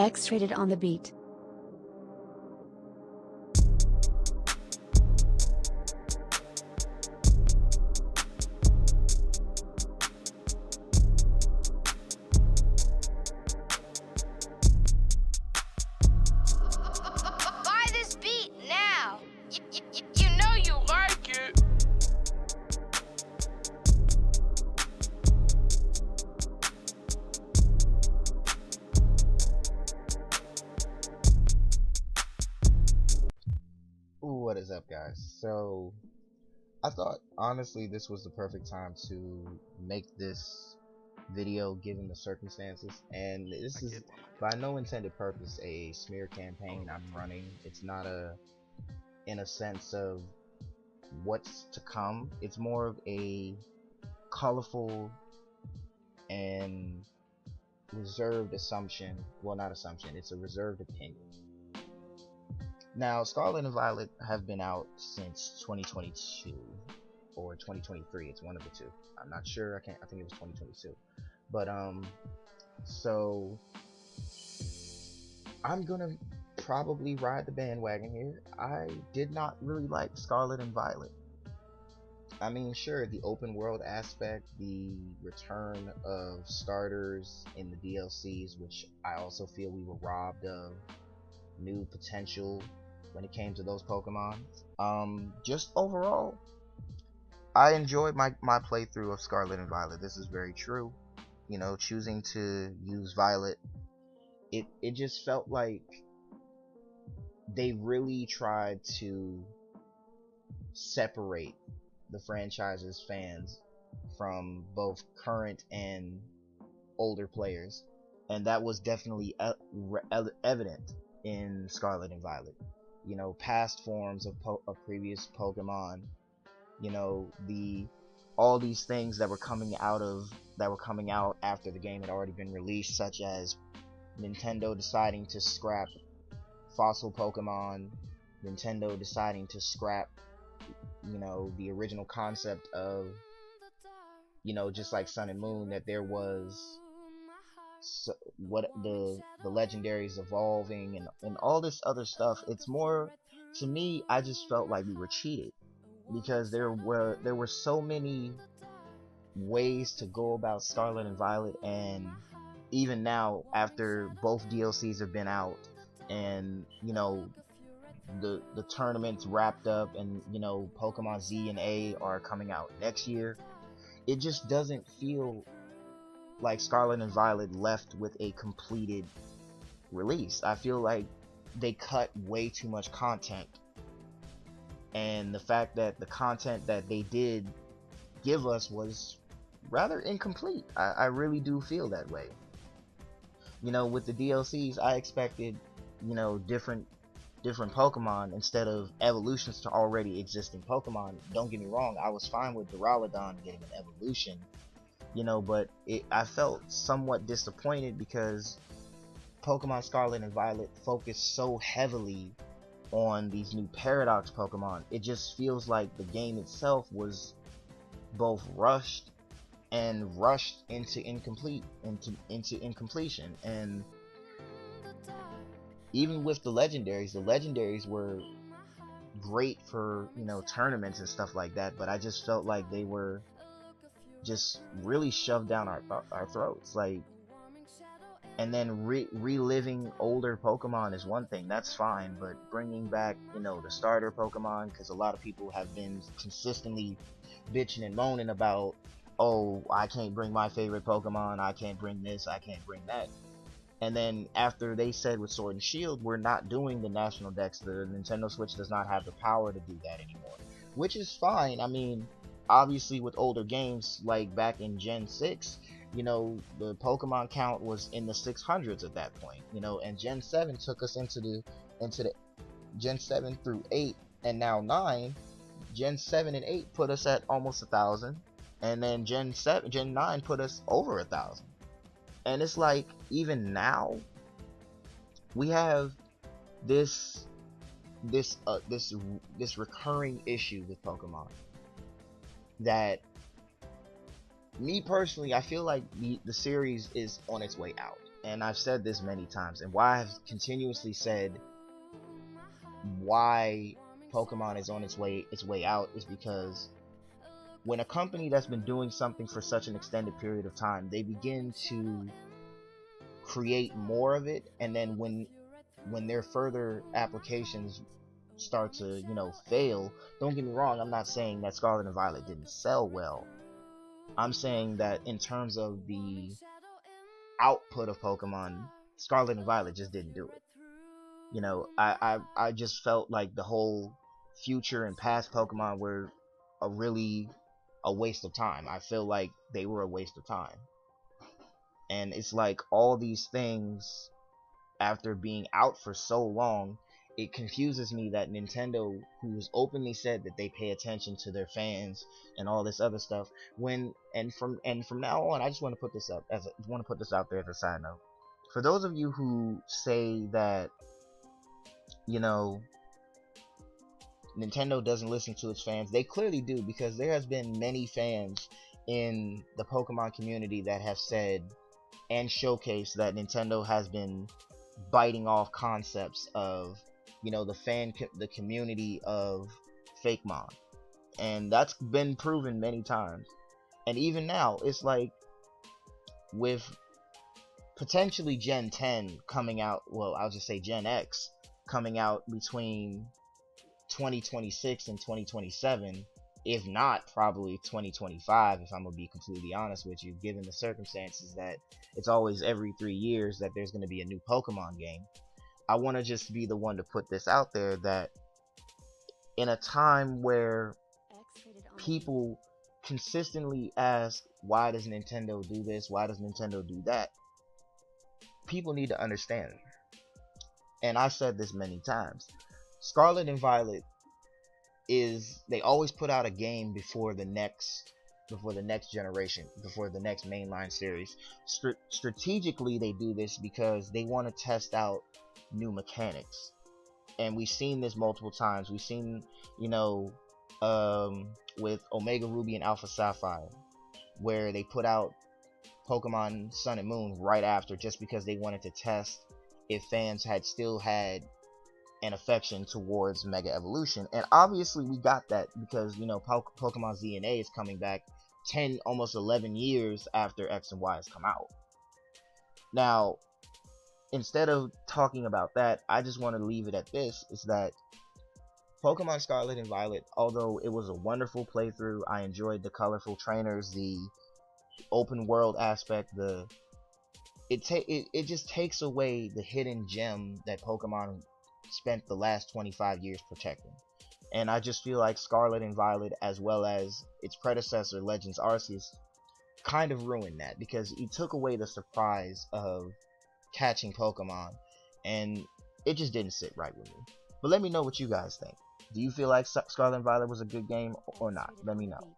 X-rated on the beat. Buy this beat now. You know you like it. What is up, guys? So I thought honestly this was the perfect time to make this video given the circumstances, and this is by no intended purpose a smear campaign I'm running. It's not in a sense of what's to come. It's more of a colorful and reserved assumption. Well, not assumption, it's a reserved opinion. Now, Scarlet and Violet have been out since 2022 or 2023. It's one of the two. I'm not sure. I think it was 2022. But so I'm gonna probably ride the bandwagon here. I did not really like Scarlet and Violet. I mean, sure, the open world aspect, the return of starters in the DLCs, which I also feel we were robbed of new potential when it came to those Pokemon. Just overall, I enjoyed my playthrough of Scarlet and Violet. This is very true. You know, choosing to use Violet, it just felt like they really tried to separate the franchise's fans from both current and older players, and that was definitely evident in Scarlet and Violet. You know, past forms of previous Pokemon, you know, all these things that were coming out after the game had already been released, such as Nintendo deciding to scrap fossil Pokemon, Nintendo deciding to scrap, you know, the original concept of, you know, just like Sun and Moon, that there was what the legendaries evolving and all this other stuff. It's more, to me, I just felt like we were cheated, because there were so many ways to go about Scarlet and Violet, and even now after both DLCs have been out and, you know, the tournaments wrapped up, and, you know, Pokemon Z and A are coming out next year, it just doesn't feel like Scarlet and Violet left with a completed release. I feel like they cut way too much content, and the fact that the content that they did give us was rather incomplete. I really do feel that way. You know, with the DLCs, I expected, you know, different Pokemon instead of evolutions to already existing Pokemon. Don't get me wrong, I was fine with Duraludon getting an evolution, you know, but I felt somewhat disappointed because Pokemon Scarlet and Violet focused so heavily on these new Paradox Pokemon. It just feels like the game itself was both rushed into incompletion. And even with the legendaries were great for, you know, tournaments and stuff like that, but I just felt like they were just really shoved down our throats. Like, and then reliving older Pokemon is one thing, that's fine, but bringing back, you know, the starter Pokemon, because a lot of people have been consistently bitching and moaning about, oh, I can't bring my favorite Pokemon, I can't bring this, I can't bring that. And then after they said with Sword and Shield, we're not doing the National Dex, the Nintendo Switch does not have the power to do that anymore, which is fine. I mean, obviously with older games, like back in Gen 6, you know, the Pokemon count was in the 600s at that point, you know, and Gen 7 took us into the Gen 7 through 8, and now 9. Gen 7 and 8 put us at almost 1,000, and then Gen 9 put us over 1,000. And it's like, even now we have this recurring issue with Pokemon that me personally, I feel like the series is on its way out. and I've said this many times, and why I've continuously said why Pokemon is on its way out is because when a company that's been doing something for such an extended period of time, they begin to create more of it, and then when their further applications start to, fail, don't get me wrong, I'm not saying that Scarlet and Violet didn't sell well. I'm saying that in terms of the output of Pokemon, Scarlet and Violet just didn't do it. I just felt like the whole future and past Pokemon were a waste of time. I feel like they were a waste of time. And it's like all these things, after being out for so long, it confuses me that Nintendo, who's openly said that they pay attention to their fans and all this other stuff, from now on, I just want to put this out there as a side note. For those of you who say that, Nintendo doesn't listen to its fans, they clearly do, because there has been many fans in the Pokemon community that have said and showcased that Nintendo has been biting off concepts of, the community of Fakemon, and that's been proven many times. And even now, it's like with potentially Gen 10 coming out, well, I'll just say Gen X coming out between 2026 and 2027, if not probably 2025, if I'm gonna be completely honest with you, given the circumstances that it's always every 3 years that there's going to be a new Pokemon game. I want to just be the one to put this out there that in a time where people consistently ask, why does Nintendo do this, why does Nintendo do that, people need to understand, and I've said this many times, Scarlet and Violet they always put out a game before the next generation, before the next mainline series. Strategically, they do this because they want to test out new mechanics, and we've seen this multiple times. We've seen, with Omega Ruby and Alpha Sapphire, where they put out Pokemon Sun and Moon right after, just because they wanted to test if fans still had an affection towards Mega Evolution. And obviously we got that, because Pokemon ZNA is coming back 10, almost 11 years after X and Y has come out. Now, instead of talking about that, I just want to leave it at this, is that Pokemon Scarlet and Violet, although it was a wonderful playthrough, I enjoyed the colorful trainers, the open world aspect, it just takes away the hidden gem that Pokemon spent the last 25 years protecting. And I just feel like Scarlet and Violet, as well as its predecessor Legends Arceus, kind of ruined that, because it took away the surprise of catching Pokemon, and it just didn't sit right with me. But let me know what you guys think. Do you feel like Scarlet and Violet was a good game or not? Let me know.